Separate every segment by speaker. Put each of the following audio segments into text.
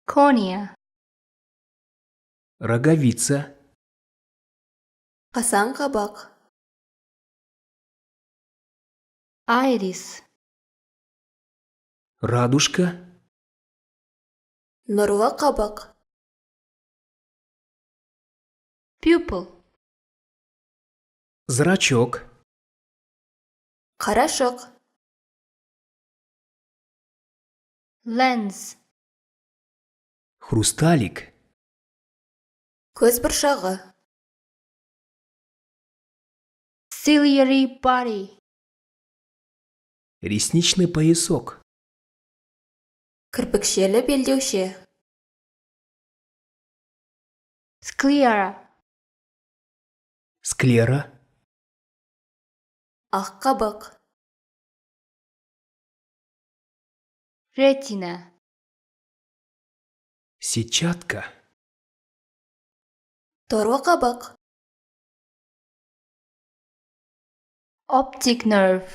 Speaker 1: cornea,
Speaker 2: роговица,
Speaker 3: Қасаң қабақ.
Speaker 1: iris,
Speaker 2: радужка,
Speaker 3: Нұрлы қабақ.
Speaker 1: pupil,
Speaker 2: зрачок,
Speaker 3: Қарашық.
Speaker 1: lens,
Speaker 2: хрусталик,
Speaker 3: Көз бұршағы.
Speaker 1: ciliary body,
Speaker 2: ресничный поясок,
Speaker 3: Кірпікшелі белдеуше.
Speaker 1: sclera,
Speaker 2: склера,
Speaker 3: Ақ қабық.
Speaker 1: retina,
Speaker 2: сетчатка,
Speaker 3: Торы қабық.
Speaker 1: optic nerve,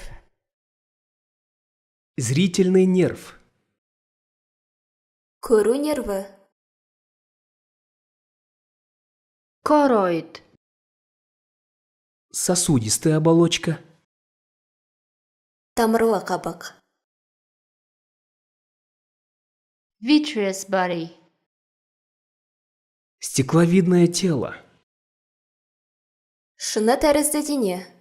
Speaker 2: зрительный нерв,
Speaker 3: Көру нерві.
Speaker 1: choroid,
Speaker 2: сосудистая оболочка,
Speaker 3: Тамырлы қабық.
Speaker 1: vitreous body,
Speaker 2: стекловидное тело,
Speaker 3: Шыны тәрізді дене.